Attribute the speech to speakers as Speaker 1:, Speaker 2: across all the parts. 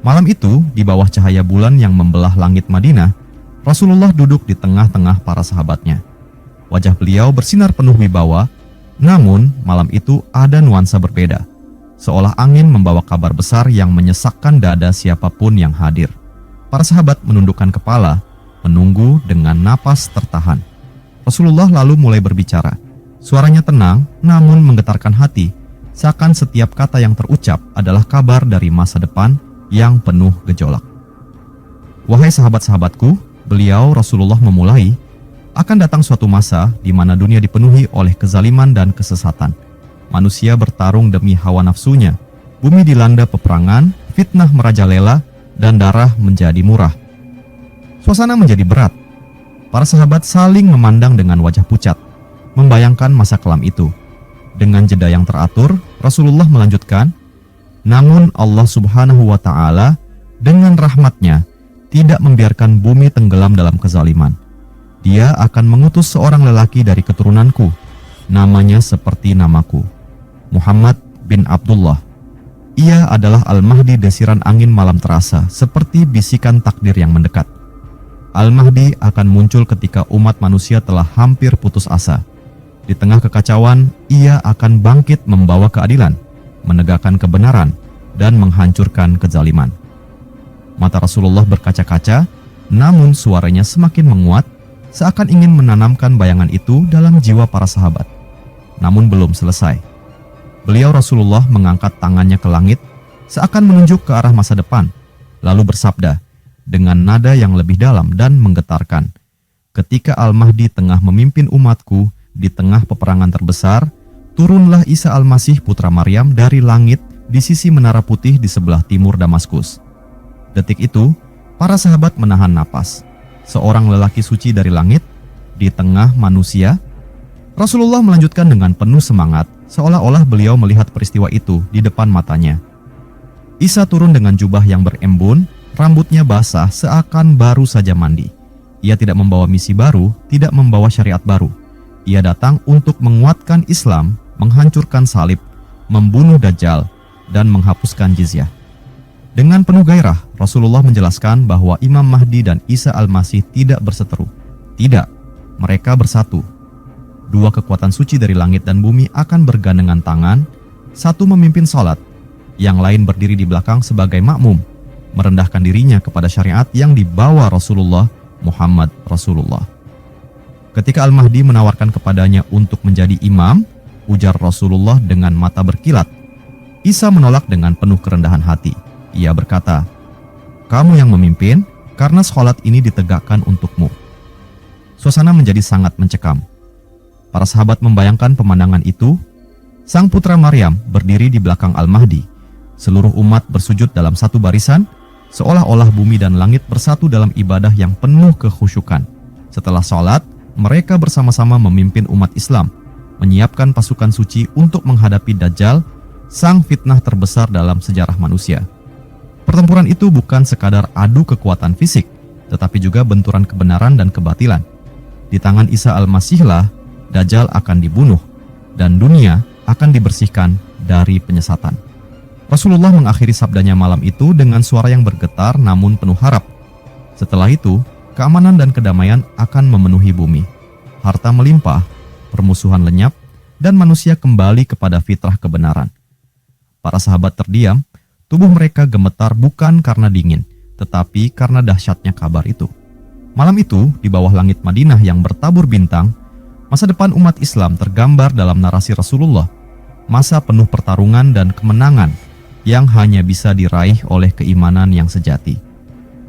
Speaker 1: Malam itu, di bawah cahaya bulan yang membelah langit Madinah, Rasulullah duduk di tengah-tengah para sahabatnya. Wajah beliau bersinar penuh wibawa, namun malam itu ada nuansa berbeda. Seolah angin membawa kabar besar yang menyesakkan dada siapapun yang hadir. Para sahabat menundukkan kepala, menunggu dengan napas tertahan. Rasulullah lalu mulai berbicara. Suaranya tenang, namun menggetarkan hati, seakan setiap kata yang terucap adalah kabar dari masa depan yang penuh gejolak. Wahai sahabat-sahabatku, beliau Rasulullah memulai, akan datang suatu masa di mana dunia dipenuhi oleh kezaliman dan kesesatan. Manusia bertarung demi hawa nafsunya, bumi dilanda peperangan, fitnah merajalela, dan darah menjadi murah. Suasana menjadi berat. Para sahabat saling memandang dengan wajah pucat, membayangkan masa kelam itu. Dengan jeda yang teratur, Rasulullah melanjutkan, namun Allah Subhanahu wa Ta'ala dengan rahmatnya tidak membiarkan bumi tenggelam dalam kezaliman. Dia akan mengutus seorang lelaki dari keturunanku, namanya seperti namaku, Muhammad bin Abdullah. Ia adalah Al-Mahdi desiran angin malam terasa, seperti bisikan takdir yang mendekat. Al-Mahdi akan muncul ketika umat manusia telah hampir putus asa. Di tengah kekacauan, ia akan bangkit membawa keadilan, menegakkan kebenaran, dan menghancurkan kezaliman. Mata Rasulullah berkaca-kaca, namun suaranya semakin menguat, seakan ingin menanamkan bayangan itu dalam jiwa para sahabat. Namun belum selesai. Beliau Rasulullah mengangkat tangannya ke langit, seakan menunjuk ke arah masa depan, lalu bersabda dengan nada yang lebih dalam dan menggetarkan, ketika Al-Mahdi tengah memimpin umatku di tengah peperangan terbesar, turunlah Isa Al-Masih putra Maryam dari langit di sisi menara putih di sebelah timur Damaskus. Detik itu, para sahabat menahan napas. Seorang lelaki suci dari langit, di tengah manusia. Rasulullah melanjutkan dengan penuh semangat, seolah-olah beliau melihat peristiwa itu di depan matanya. Isa turun dengan jubah yang berembun, rambutnya basah seakan baru saja mandi. Ia tidak membawa misi baru, tidak membawa syariat baru. Ia datang untuk menguatkan Islam, menghancurkan salib, membunuh Dajjal, dan menghapuskan jizyah. Dengan penuh gairah, Rasulullah menjelaskan bahwa Imam Mahdi dan Isa Al-Masih tidak berseteru. Tidak, mereka bersatu. Dua kekuatan suci dari langit dan bumi akan bergandengan tangan, satu memimpin sholat, yang lain berdiri di belakang sebagai makmum, merendahkan dirinya kepada syariat yang dibawa Rasulullah Muhammad Rasulullah. Ketika Al-Mahdi menawarkan kepadanya untuk menjadi imam, ujar Rasulullah dengan mata berkilat. Isa menolak dengan penuh kerendahan hati. Ia berkata, kamu yang memimpin karena sholat ini ditegakkan untukmu. Suasana menjadi sangat mencekam. Para sahabat membayangkan pemandangan itu. Sang putra Maryam berdiri di belakang Al-Mahdi. Seluruh umat bersujud dalam satu barisan, seolah-olah bumi dan langit bersatu dalam ibadah yang penuh kekhusyukan. Setelah sholat, mereka bersama-sama memimpin umat Islam, menyiapkan pasukan suci untuk menghadapi Dajjal, sang fitnah terbesar dalam sejarah manusia. Pertempuran itu bukan sekadar adu kekuatan fisik, tetapi juga benturan kebenaran dan kebatilan. Di tangan Isa Al-Masihlah, Dajjal akan dibunuh, dan dunia akan dibersihkan dari penyesatan. Rasulullah mengakhiri sabdanya malam itu dengan suara yang bergetar namun penuh harap. Setelah itu, keamanan dan kedamaian akan memenuhi bumi. Harta melimpah, permusuhan lenyap, dan manusia kembali kepada fitrah kebenaran. Para sahabat terdiam. Tubuh mereka gemetar bukan karena dingin, tetapi karena dahsyatnya kabar itu. Malam itu, di bawah langit Madinah yang bertabur bintang, masa depan umat Islam tergambar dalam narasi Rasulullah. Masa penuh pertarungan dan kemenangan yang hanya bisa diraih oleh keimanan yang sejati.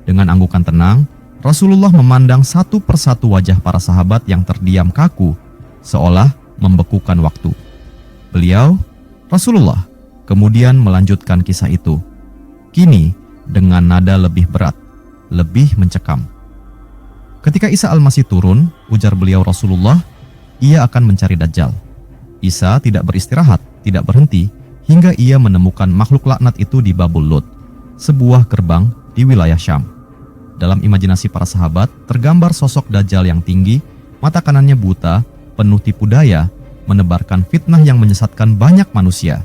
Speaker 1: Dengan anggukan tenang, Rasulullah memandang satu persatu wajah para sahabat yang terdiam kaku, seolah membekukan waktu. Beliau, Rasulullah, kemudian melanjutkan kisah itu, kini dengan nada lebih berat, lebih mencekam. Ketika Isa Al-Masih turun, ujar beliau Rasulullah, ia akan mencari Dajjal. Isa tidak beristirahat, tidak berhenti, hingga ia menemukan makhluk laknat itu di Babul Lut, sebuah gerbang di wilayah Syam. Dalam imajinasi para sahabat, tergambar sosok Dajjal yang tinggi, mata kanannya buta, penuh tipu daya, menebarkan fitnah yang menyesatkan banyak manusia,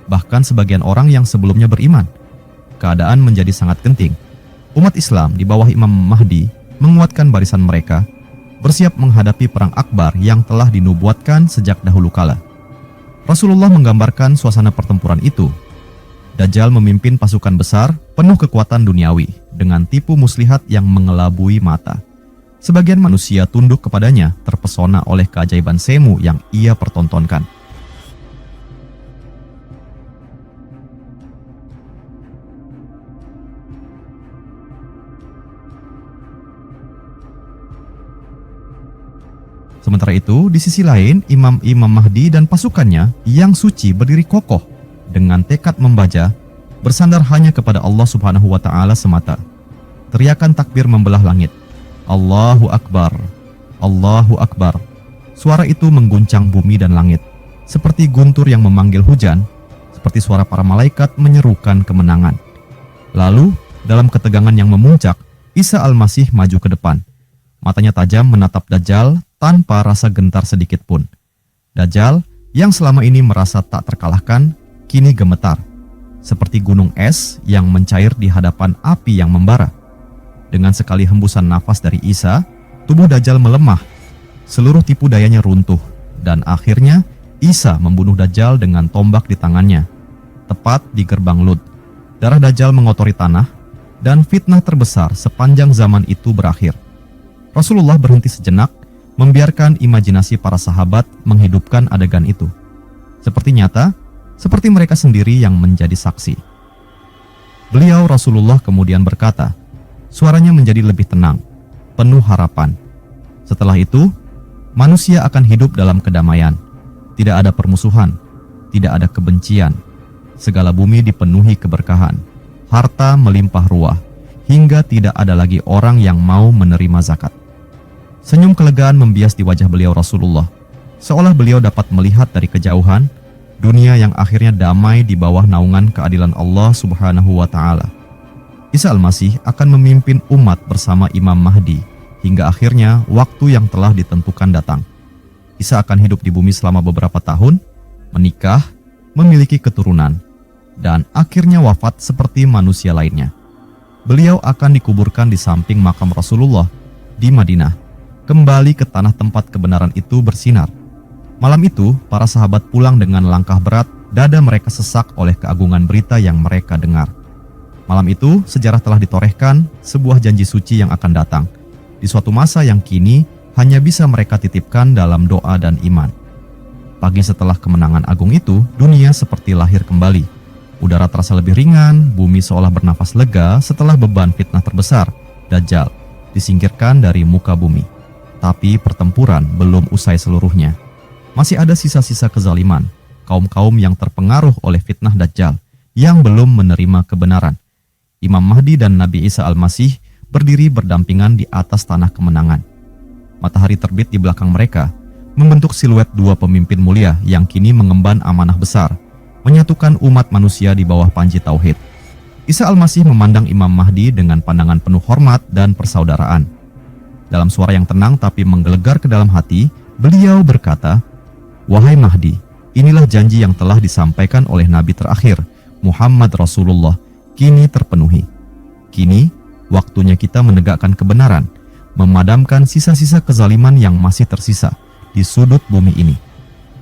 Speaker 1: bahkan sebagian orang yang sebelumnya beriman. keadaan menjadi sangat genting. Umat Islam di bawah Imam Mahdi menguatkan barisan mereka, bersiap menghadapi perang akbar yang telah dinubuatkan sejak dahulu kala. Rasulullah menggambarkan suasana pertempuran itu. Dajjal memimpin pasukan besar penuh kekuatan duniawi dengan tipu muslihat yang mengelabui mata. Sebagian manusia tunduk kepadanya, terpesona oleh keajaiban semu yang ia pertontonkan. Sementara itu, di sisi lain, Imam Mahdi dan pasukannya yang suci berdiri kokoh dengan tekad membaja, bersandar hanya kepada Allah Subhanahu wa Ta'ala semata. Teriakan takbir membelah langit. Allahu Akbar, Allahu Akbar. Suara itu mengguncang bumi dan langit, seperti guntur yang memanggil hujan, seperti suara para malaikat menyerukan kemenangan. Lalu, dalam ketegangan yang memuncak, Isa Al-Masih maju ke depan. Matanya tajam menatap Dajjal tanpa rasa gentar sedikit pun. Dajjal yang selama ini merasa tak terkalahkan, kini gemetar, seperti gunung es yang mencair di hadapan api yang membara. Dengan sekali hembusan nafas dari Isa, tubuh Dajjal melemah, seluruh tipu dayanya runtuh, dan akhirnya Isa membunuh Dajjal dengan tombak di tangannya, tepat di gerbang Lud. Darah Dajjal mengotori tanah, dan fitnah terbesar sepanjang zaman itu berakhir. Rasulullah berhenti sejenak, membiarkan imajinasi para sahabat menghidupkan adegan itu. Seperti nyata, seperti mereka sendiri yang menjadi saksi. Beliau Rasulullah kemudian berkata, suaranya menjadi lebih tenang, penuh harapan. Setelah itu, manusia akan hidup dalam kedamaian. Tidak ada permusuhan, tidak ada kebencian. Segala bumi dipenuhi keberkahan, harta melimpah ruah, hingga tidak ada lagi orang yang mau menerima zakat. Senyum kelegaan membias di wajah beliau Rasulullah, seolah beliau dapat melihat dari kejauhan dunia yang akhirnya damai di bawah naungan keadilan Allah Subhanahu wa Ta'ala. Isa Al-Masih akan memimpin umat bersama Imam Mahdi hingga akhirnya waktu yang telah ditentukan datang. Isa akan hidup di bumi selama beberapa tahun, menikah, memiliki keturunan, dan akhirnya wafat seperti manusia lainnya. Beliau akan dikuburkan di samping makam Rasulullah di Madinah, kembali ke tanah tempat kebenaran itu bersinar. Malam itu, para sahabat pulang dengan langkah berat, dada mereka sesak oleh keagungan berita yang mereka dengar. Malam itu, sejarah telah ditorehkan sebuah janji suci yang akan datang, di suatu masa yang kini hanya bisa mereka titipkan dalam doa dan iman. Pagi setelah kemenangan agung itu, dunia seperti lahir kembali. Udara terasa lebih ringan, bumi seolah bernafas lega setelah beban fitnah terbesar, Dajjal, disingkirkan dari muka bumi. Tapi pertempuran belum usai seluruhnya. Masih ada sisa-sisa kezaliman, kaum-kaum yang terpengaruh oleh fitnah Dajjal, yang belum menerima kebenaran. Imam Mahdi dan Nabi Isa Al-Masih berdiri berdampingan di atas tanah kemenangan. Matahari terbit di belakang mereka, membentuk siluet dua pemimpin mulia yang kini mengemban amanah besar, menyatukan umat manusia di bawah panji tauhid. Isa Al-Masih memandang Imam Mahdi dengan pandangan penuh hormat dan persaudaraan. Dalam suara yang tenang tapi menggelegar ke dalam hati, beliau berkata, "Wahai Mahdi, inilah janji yang telah disampaikan oleh Nabi terakhir, Muhammad Rasulullah, kini terpenuhi. Kini, waktunya kita menegakkan kebenaran, memadamkan sisa-sisa kezaliman yang masih tersisa di sudut bumi ini."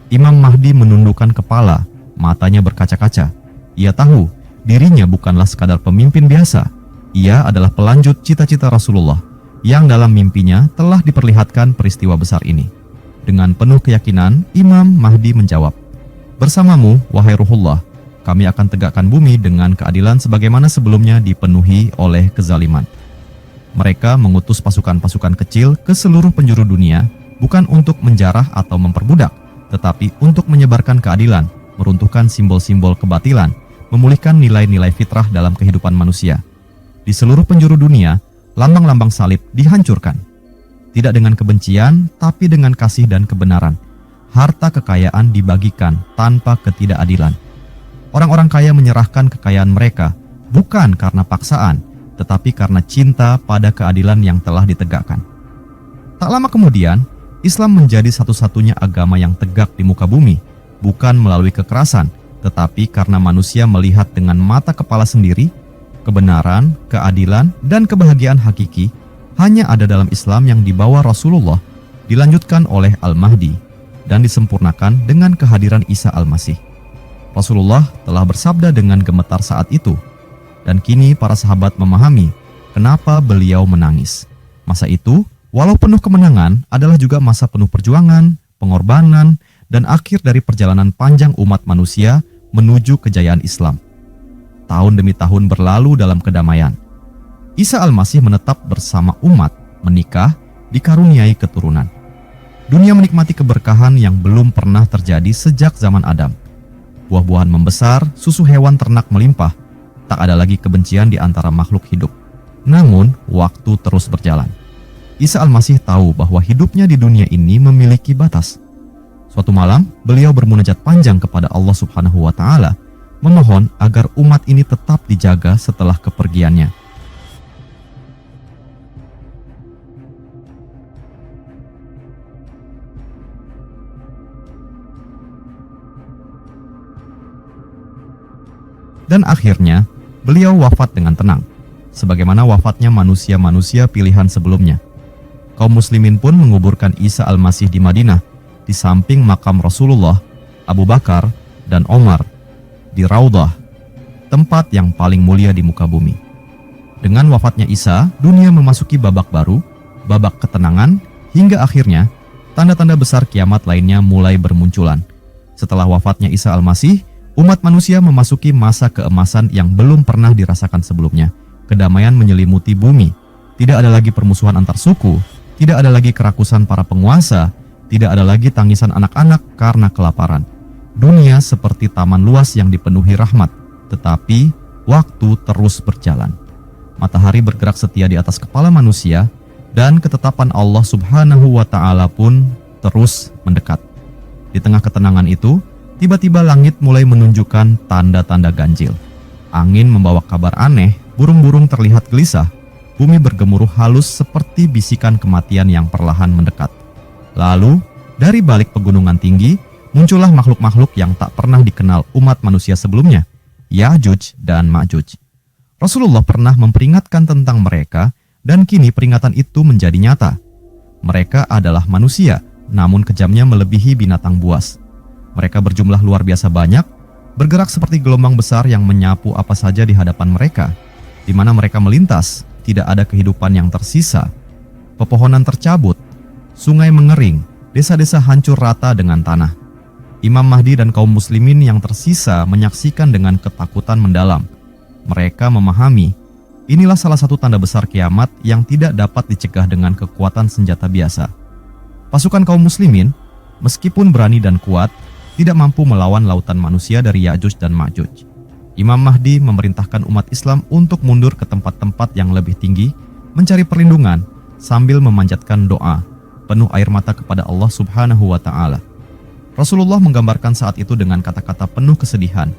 Speaker 1: Imam Mahdi menundukkan kepala, matanya berkaca-kaca. Ia tahu, dirinya bukanlah sekadar pemimpin biasa. Ia adalah pelanjut cita-cita Rasulullah, yang dalam mimpinya telah diperlihatkan peristiwa besar ini. Dengan penuh keyakinan, Imam Mahdi menjawab, "Bersamamu, wahai Ruhullah, kami akan tegakkan bumi dengan keadilan sebagaimana sebelumnya dipenuhi oleh kezaliman." Mereka mengutus pasukan-pasukan kecil ke seluruh penjuru dunia, bukan untuk menjarah atau memperbudak, tetapi untuk menyebarkan keadilan, meruntuhkan simbol-simbol kebatilan, memulihkan nilai-nilai fitrah dalam kehidupan manusia. Di seluruh penjuru dunia, lambang-lambang salib dihancurkan. Tidak dengan kebencian, tapi dengan kasih dan kebenaran. Harta kekayaan dibagikan tanpa ketidakadilan. Orang-orang kaya menyerahkan kekayaan mereka, bukan karena paksaan, tetapi karena cinta pada keadilan yang telah ditegakkan. Tak lama kemudian, Islam menjadi satu-satunya agama yang tegak di muka bumi, bukan melalui kekerasan, tetapi karena manusia melihat dengan mata kepala sendiri Kebenaran, keadilan, dan kebahagiaan hakiki hanya ada dalam Islam yang dibawa Rasulullah, dilanjutkan oleh Al-Mahdi, dan disempurnakan dengan kehadiran Isa Al-Masih. Rasulullah telah bersabda dengan gemetar saat itu, dan kini para sahabat memahami kenapa beliau menangis. Masa itu, walau penuh kemenangan, adalah juga masa penuh perjuangan, pengorbanan, dan akhir dari perjalanan panjang umat manusia menuju kejayaan Islam. Tahun demi tahun berlalu dalam kedamaian. Isa Al-Masih menetap bersama umat, menikah, dikaruniai keturunan. Dunia menikmati keberkahan yang belum pernah terjadi sejak zaman Adam. Buah-buahan membesar, susu hewan ternak melimpah. Tak ada lagi kebencian di antara makhluk hidup. Namun, waktu terus berjalan. Isa Al-Masih tahu bahwa hidupnya di dunia ini memiliki batas. Suatu malam, beliau bermunajat panjang kepada Allah Subhanahu wa Ta'ala, memohon agar umat ini tetap dijaga setelah kepergiannya. Dan akhirnya, beliau wafat dengan tenang, sebagaimana wafatnya manusia-manusia pilihan sebelumnya. Kaum muslimin pun menguburkan Isa Al-Masih di Madinah, di samping makam Rasulullah, Abu Bakar, dan Omar, di Raudah, tempat yang paling mulia di muka bumi. Dengan wafatnya Isa, dunia memasuki babak baru, babak ketenangan, hingga akhirnya tanda-tanda besar kiamat lainnya mulai bermunculan. Setelah wafatnya Isa Al-Masih, umat manusia memasuki masa keemasan yang belum pernah dirasakan sebelumnya. Kedamaian menyelimuti bumi. Tidak ada lagi permusuhan antar suku, tidak ada lagi kerakusan para penguasa, tidak ada lagi tangisan anak-anak karena kelaparan. Dunia seperti taman luas yang dipenuhi rahmat, tetapi waktu terus berjalan. Matahari bergerak setia di atas kepala manusia, dan ketetapan Allah Subhanahu wa Ta'ala pun terus mendekat. Di tengah ketenangan itu, tiba-tiba langit mulai menunjukkan tanda-tanda ganjil. Angin membawa kabar aneh, burung-burung terlihat gelisah, bumi bergemuruh halus seperti bisikan kematian yang perlahan mendekat. Lalu, dari balik pegunungan tinggi, muncullah makhluk-makhluk yang tak pernah dikenal umat manusia sebelumnya, Ya'juj dan Ma'juj. Rasulullah pernah memperingatkan tentang mereka, dan kini peringatan itu menjadi nyata. Mereka adalah manusia, namun kejamnya melebihi binatang buas. Mereka berjumlah luar biasa banyak, bergerak seperti gelombang besar yang menyapu apa saja di hadapan mereka. Di mana mereka melintas, tidak ada kehidupan yang tersisa. Pepohonan tercabut, sungai mengering, desa-desa hancur rata dengan tanah. Imam Mahdi dan kaum muslimin yang tersisa menyaksikan dengan ketakutan mendalam. Mereka memahami, inilah salah satu tanda besar kiamat yang tidak dapat dicegah dengan kekuatan senjata biasa. Pasukan kaum muslimin, meskipun berani dan kuat, tidak mampu melawan lautan manusia dari Ya'juj dan Ma'juj. Imam Mahdi memerintahkan umat Islam untuk mundur ke tempat-tempat yang lebih tinggi, mencari perlindungan sambil memanjatkan doa, penuh air mata kepada Allah Subhanahu wa Ta'ala. Rasulullah menggambarkan saat itu dengan kata-kata penuh kesedihan.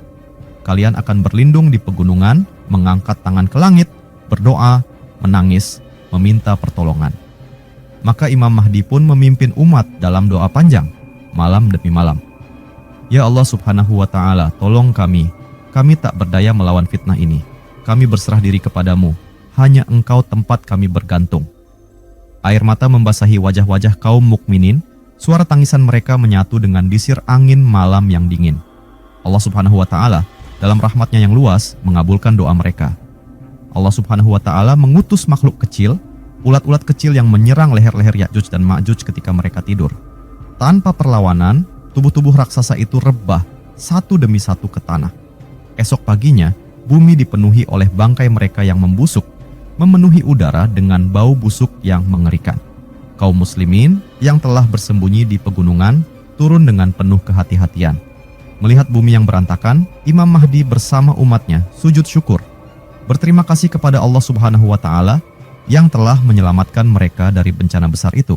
Speaker 1: Kalian akan berlindung di pegunungan, mengangkat tangan ke langit, berdoa, menangis, meminta pertolongan. Maka Imam Mahdi pun memimpin umat dalam doa panjang, malam demi malam. Ya Allah Subhanahu wa Ta'ala, tolong kami tak berdaya melawan fitnah ini. Kami berserah diri kepadamu, hanya Engkau tempat kami bergantung. Air mata membasahi wajah-wajah kaum mukminin, suara tangisan mereka menyatu dengan disir angin malam yang dingin. Allah Subhanahu wa Ta'ala dalam rahmatnya yang luas mengabulkan doa mereka. Allah Subhanahu wa Ta'ala mengutus makhluk kecil, ulat-ulat kecil yang menyerang leher-leher Ya'juj dan Ma'juj ketika mereka tidur. Tanpa perlawanan, tubuh-tubuh raksasa itu rebah satu demi satu ke tanah. Esok paginya, bumi dipenuhi oleh bangkai mereka yang membusuk, memenuhi udara dengan bau busuk yang mengerikan. Kaum muslimin yang telah bersembunyi di pegunungan turun dengan penuh kehati-hatian. Melihat bumi yang berantakan, Imam Mahdi bersama umatnya sujud syukur, berterima kasih kepada Allah Subhanahu wa Ta'ala yang telah menyelamatkan mereka dari bencana besar itu.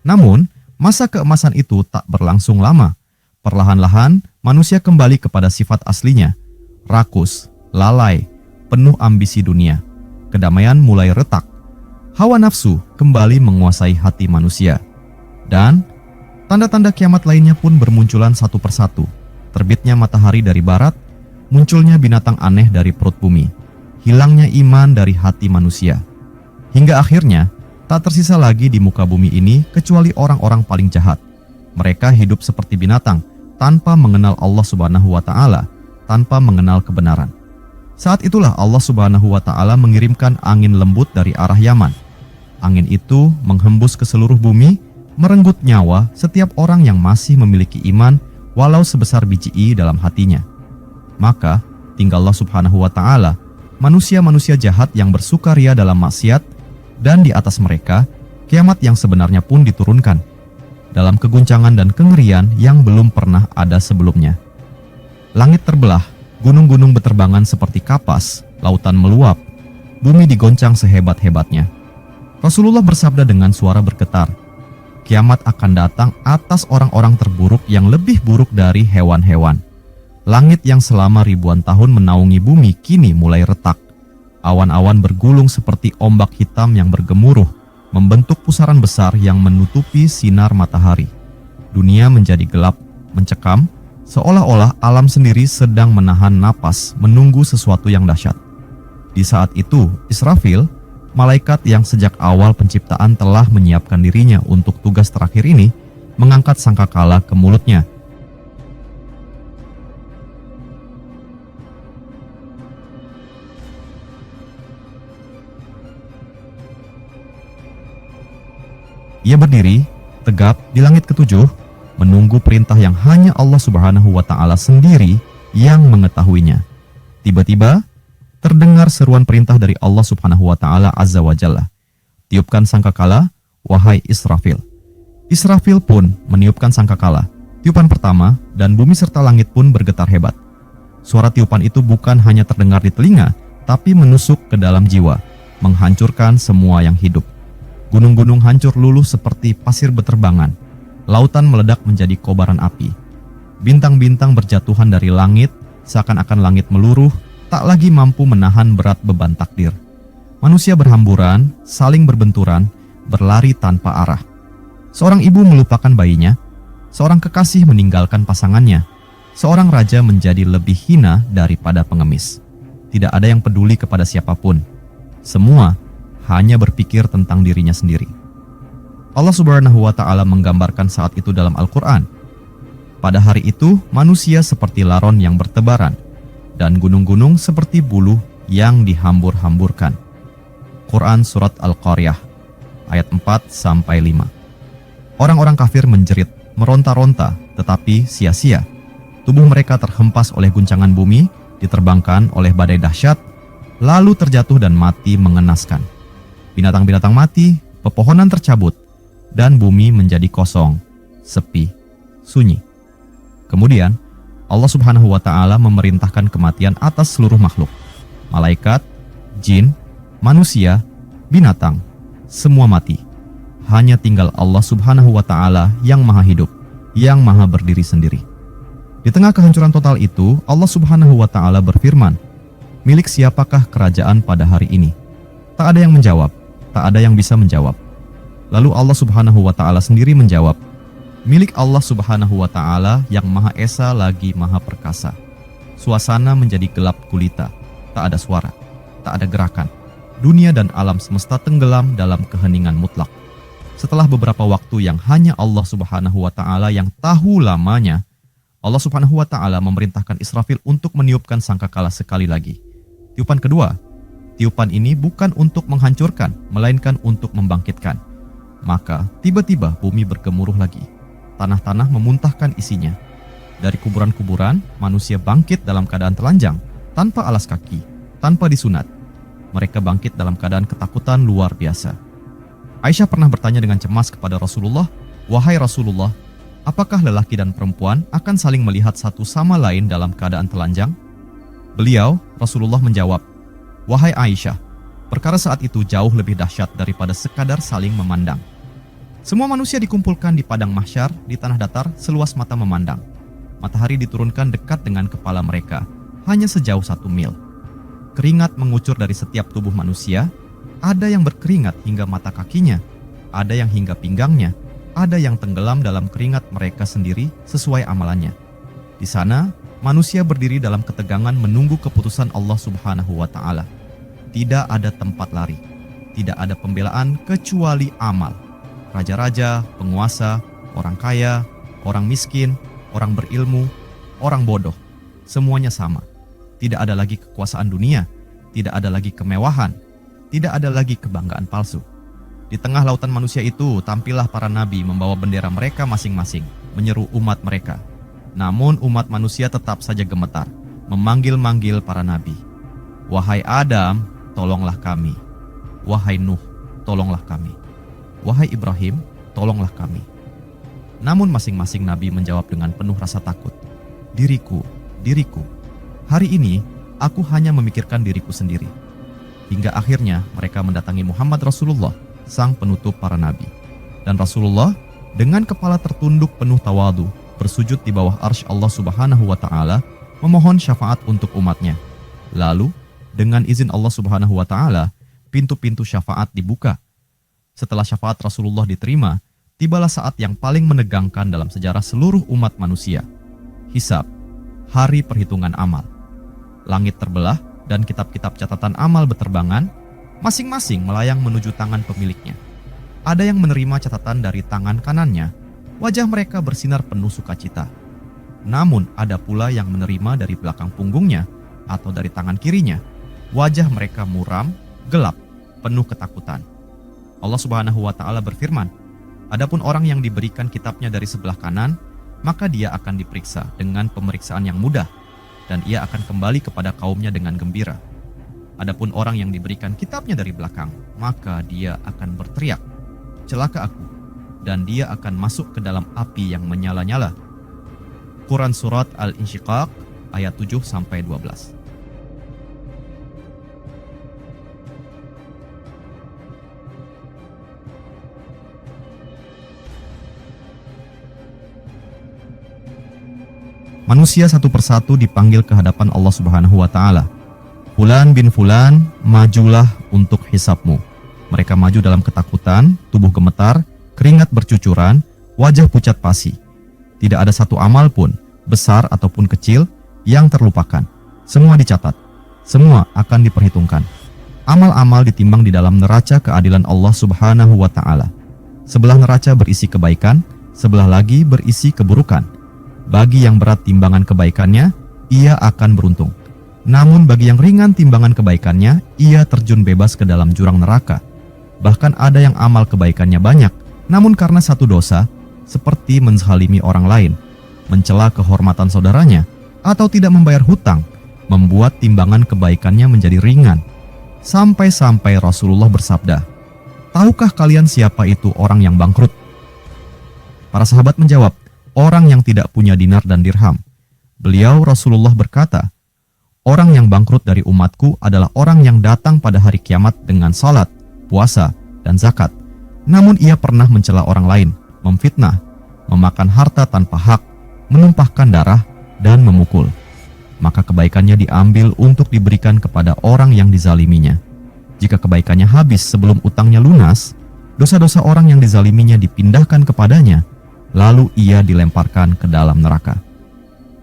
Speaker 1: Namun, masa keemasan itu tak berlangsung lama. Perlahan-lahan, manusia kembali kepada sifat aslinya, rakus, lalai, penuh ambisi dunia. Kedamaian mulai retak. Hawa nafsu kembali menguasai hati manusia. Dan tanda-tanda kiamat lainnya pun bermunculan satu persatu. Terbitnya matahari dari barat, munculnya binatang aneh dari perut bumi, hilangnya iman dari hati manusia. Hingga akhirnya, tak tersisa lagi di muka bumi ini kecuali orang-orang paling jahat. Mereka hidup seperti binatang, tanpa mengenal Allah Subhanahu wa Ta'ala, tanpa mengenal kebenaran. Saat itulah Allah Subhanahu wa Ta'ala mengirimkan angin lembut dari arah Yaman. Angin itu menghembus ke seluruh bumi, merenggut nyawa setiap orang yang masih memiliki iman walau sebesar biji dalam hatinya. Maka tinggallah Subhanahu wa Ta'ala manusia-manusia jahat yang bersukaria dalam maksiat, dan di atas mereka kiamat yang sebenarnya pun diturunkan dalam keguncangan dan kengerian yang belum pernah ada sebelumnya. Langit terbelah, gunung-gunung beterbangan seperti kapas, lautan meluap, bumi digoncang sehebat-hebatnya. Rasulullah bersabda dengan suara bergetar, kiamat akan datang atas orang-orang terburuk yang lebih buruk dari hewan-hewan. Langit yang selama ribuan tahun menaungi bumi kini mulai retak. Awan-awan bergulung seperti ombak hitam yang bergemuruh, membentuk pusaran besar yang menutupi sinar matahari. Dunia menjadi gelap, mencekam, seolah-olah alam sendiri sedang menahan napas menunggu sesuatu yang dahsyat. Di saat itu, Israfil, malaikat yang sejak awal penciptaan telah menyiapkan dirinya untuk tugas terakhir ini, mengangkat sangkakala ke mulutnya. Ia berdiri tegap di langit ketujuh, menunggu perintah yang hanya Allah Subhanahu wa Ta'ala sendiri yang mengetahuinya. Tiba-tiba terdengar seruan perintah dari Allah Subhanahu wa Ta'ala Azza wa Jalla. Tiupkan sangkakala, wahai Israfil. Israfil pun meniupkan sangkakala. Tiupan pertama, dan bumi serta langit pun bergetar hebat. Suara tiupan itu bukan hanya terdengar di telinga, tapi menusuk ke dalam jiwa, menghancurkan semua yang hidup. Gunung-gunung hancur luluh seperti pasir beterbangan. Lautan meledak menjadi kobaran api. Bintang-bintang berjatuhan dari langit, seakan-akan langit meluruh, tak lagi mampu menahan berat beban takdir. Manusia berhamburan, saling berbenturan, berlari tanpa arah. Seorang ibu melupakan bayinya, seorang kekasih meninggalkan pasangannya, seorang raja menjadi lebih hina daripada pengemis. Tidak ada yang peduli kepada siapapun. Semua hanya berpikir tentang dirinya sendiri. Allah Subhanahu wa Ta'ala menggambarkan saat itu dalam Al-Quran. Pada hari itu, manusia seperti laron yang bertebaran, dan gunung-gunung seperti buluh yang dihambur-hamburkan. Quran Surat Al-Qaryah, ayat 4-5. Orang-orang kafir menjerit, meronta-ronta, tetapi sia-sia. Tubuh mereka terhempas oleh guncangan bumi, diterbangkan oleh badai dahsyat, lalu terjatuh dan mati mengenaskan. Binatang-binatang mati, pepohonan tercabut, dan bumi menjadi kosong, sepi, sunyi. Kemudian, Allah Subhanahu wa Ta'ala memerintahkan kematian atas seluruh makhluk. Malaikat, jin, manusia, binatang, semua mati. Hanya tinggal Allah Subhanahu wa Ta'ala yang maha hidup, yang maha berdiri sendiri. Di tengah kehancuran total itu, Allah Subhanahu wa Ta'ala berfirman, milik siapakah kerajaan pada hari ini? Tak ada yang menjawab, tak ada yang bisa menjawab. Lalu Allah Subhanahu wa Ta'ala sendiri menjawab, milik Allah Subhanahu wa Ta'ala yang Maha Esa lagi Maha Perkasa. Suasana menjadi gelap gulita, tak ada suara, tak ada gerakan. Dunia dan alam semesta tenggelam dalam keheningan mutlak. Setelah beberapa waktu yang hanya Allah Subhanahu wa Ta'ala yang tahu lamanya, Allah Subhanahu wa Ta'ala memerintahkan Israfil untuk meniupkan sangkakala sekali lagi. Tiupan kedua. Tiupan ini bukan untuk menghancurkan, melainkan untuk membangkitkan. Maka tiba-tiba bumi bergemuruh lagi. Tanah-tanah memuntahkan isinya. Dari kuburan-kuburan, manusia bangkit dalam keadaan telanjang, tanpa alas kaki, tanpa disunat. Mereka bangkit dalam keadaan ketakutan luar biasa. Aisyah pernah bertanya dengan cemas kepada Rasulullah, wahai Rasulullah, apakah lelaki dan perempuan akan saling melihat satu sama lain dalam keadaan telanjang? Beliau, Rasulullah menjawab, wahai Aisyah, perkara saat itu jauh lebih dahsyat daripada sekadar saling memandang. Semua manusia dikumpulkan di padang mahsyar di tanah datar seluas mata memandang. Matahari diturunkan dekat dengan kepala mereka, hanya sejauh 1 mil. Keringat mengucur dari setiap tubuh manusia, ada yang berkeringat hingga mata kakinya, ada yang hingga pinggangnya, ada yang tenggelam dalam keringat mereka sendiri sesuai amalannya. Di sana, manusia berdiri dalam ketegangan menunggu keputusan Allah Subhanahu wa Ta'ala. tidak ada tempat lari, tidak ada pembelaan kecuali amal. Raja-raja, penguasa, orang kaya, orang miskin, orang berilmu, orang bodoh, semuanya sama. Tidak ada lagi kekuasaan dunia, tidak ada lagi kemewahan, tidak ada lagi kebanggaan palsu. Di tengah lautan manusia itu, tampillah para nabi membawa bendera mereka masing-masing, menyeru umat mereka. Namun umat manusia tetap saja gemetar, memanggil-manggil para nabi. Wahai Adam, tolonglah kami. Wahai Nuh, tolonglah kami. Wahai Ibrahim, tolonglah kami. Namun masing-masing nabi menjawab dengan penuh rasa takut. Diriku, diriku. Hari ini aku hanya memikirkan diriku sendiri. Hingga akhirnya mereka mendatangi Muhammad Rasulullah, sang penutup para nabi. Dan Rasulullah dengan kepala tertunduk penuh tawadu, bersujud di bawah arsy Allah Subhanahu wa Ta'ala, memohon syafaat untuk umatnya. Lalu dengan izin Allah Subhanahu wa Ta'ala, pintu-pintu syafaat dibuka. Setelah syafaat Rasulullah diterima, tibalah saat yang paling menegangkan dalam sejarah seluruh umat manusia. Hisab, hari perhitungan amal. Langit terbelah dan kitab-kitab catatan amal beterbangan, masing-masing melayang menuju tangan pemiliknya. Ada yang menerima catatan dari tangan kanannya, wajah mereka bersinar penuh sukacita. Namun ada pula yang menerima dari belakang punggungnya atau dari tangan kirinya. Wajah mereka muram, gelap, penuh ketakutan. Allah Subhanahu wa Ta'ala berfirman, adapun orang yang diberikan kitabnya dari sebelah kanan, maka dia akan diperiksa dengan pemeriksaan yang mudah, dan ia akan kembali kepada kaumnya dengan gembira. Adapun orang yang diberikan kitabnya dari belakang, maka dia akan berteriak, celaka aku, dan dia akan masuk ke dalam api yang menyala-nyala. Quran Surat Al-Insyiqaq ayat 7-12. Manusia satu persatu dipanggil ke hadapan Allah Subhanahu wa Ta'ala. Fulan bin Fulan, majulah untuk hisabmu. Mereka maju dalam ketakutan, tubuh gemetar, keringat bercucuran, wajah pucat pasi. Tidak ada satu amal pun, besar ataupun kecil, yang terlupakan. Semua dicatat, semua akan diperhitungkan. Amal-amal ditimbang di dalam neraca keadilan Allah Subhanahu wa Ta'ala. Sebelah neraca berisi kebaikan, sebelah lagi berisi keburukan. Bagi yang berat timbangan kebaikannya, ia akan beruntung. Namun bagi yang ringan timbangan kebaikannya, ia terjun bebas ke dalam jurang neraka. Bahkan ada yang amal kebaikannya banyak, namun karena satu dosa, seperti menzalimi orang lain, mencela kehormatan saudaranya, atau tidak membayar hutang, membuat timbangan kebaikannya menjadi ringan. Sampai-sampai Rasulullah bersabda, tahukah kalian siapa itu orang yang bangkrut? Para sahabat menjawab, orang yang tidak punya dinar dan dirham. Beliau Rasulullah berkata, orang yang bangkrut dari umatku adalah orang yang datang pada hari kiamat dengan salat, puasa, dan zakat. Namun ia pernah mencela orang lain, memfitnah, memakan harta tanpa hak, menumpahkan darah, dan memukul. Maka kebaikannya diambil untuk diberikan kepada orang yang dizaliminya. Jika kebaikannya habis sebelum utangnya lunas, dosa-dosa orang yang dizaliminya dipindahkan kepadanya, lalu ia dilemparkan ke dalam neraka.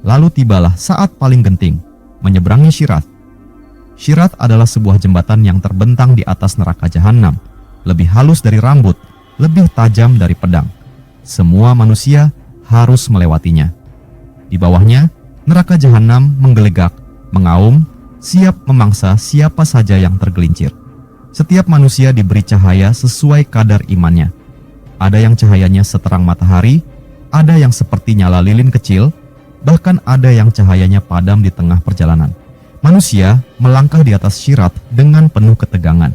Speaker 1: Lalu tibalah saat paling genting, menyeberangi Syirat. Syirat adalah sebuah jembatan yang terbentang di atas neraka Jahanam, lebih halus dari rambut, lebih tajam dari pedang. Semua manusia harus melewatinya. Di bawahnya, neraka Jahanam menggelegak, mengaum, siap memangsa siapa saja yang tergelincir. Setiap manusia diberi cahaya sesuai kadar imannya. Ada yang cahayanya seterang matahari, ada yang seperti nyala lilin kecil, bahkan ada yang cahayanya padam di tengah perjalanan. Manusia melangkah di atas Syirat dengan penuh ketegangan.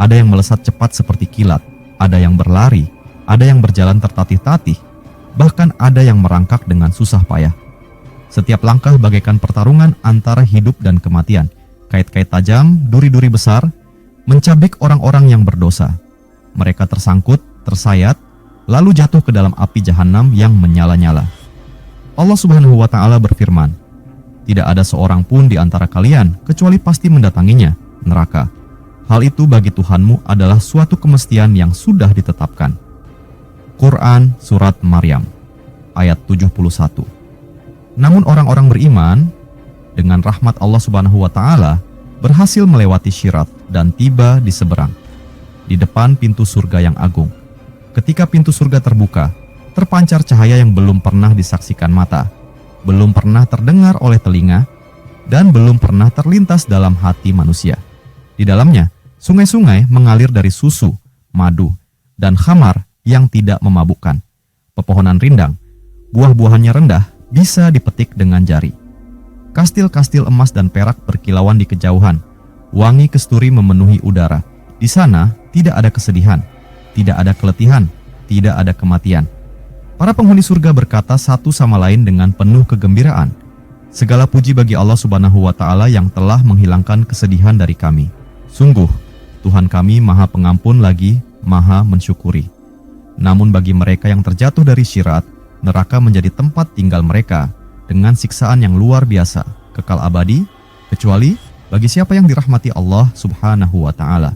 Speaker 1: Ada yang melesat cepat seperti kilat, ada yang berlari, ada yang berjalan tertatih-tatih, bahkan ada yang merangkak dengan susah payah. Setiap langkah bagaikan pertarungan antara hidup dan kematian. Kait-kait tajam, duri-duri besar, mencabik orang-orang yang berdosa. Mereka tersangkut, tersayat, lalu jatuh ke dalam api Jahanam yang menyala-nyala. Allah Subhanahu wa Ta'ala berfirman, tidak ada seorang pun di antara kalian kecuali pasti mendatanginya, neraka. Hal itu bagi Tuhanmu adalah suatu kemestian yang sudah ditetapkan. Quran Surat Maryam ayat 71. Namun orang-orang beriman dengan rahmat Allah Subhanahu wa Ta'ala, berhasil melewati Syirat dan tiba di seberang, di depan pintu surga yang agung. Ketika pintu surga terbuka, terpancar cahaya yang belum pernah disaksikan mata, belum pernah terdengar oleh telinga, dan belum pernah terlintas dalam hati manusia. Di dalamnya, sungai-sungai mengalir dari susu, madu, dan khamar yang tidak memabukkan. Pepohonan rindang, buah-buahannya rendah, bisa dipetik dengan jari. Kastil-kastil emas dan perak berkilauan di kejauhan. Wangi kesturi memenuhi udara. Di sana tidak ada kesedihan, tidak ada keletihan, tidak ada kematian. Para penghuni surga berkata satu sama lain dengan penuh kegembiraan, "Segala puji bagi Allah Subhanahu wa Ta'ala yang telah menghilangkan kesedihan dari kami. Sungguh, Tuhan kami Maha Pengampun lagi Maha Mensyukuri." Namun bagi mereka yang terjatuh dari Syirat, neraka menjadi tempat tinggal mereka dengan siksaan yang luar biasa, kekal abadi, kecuali bagi siapa yang dirahmati Allah Subhanahu wa Ta'ala.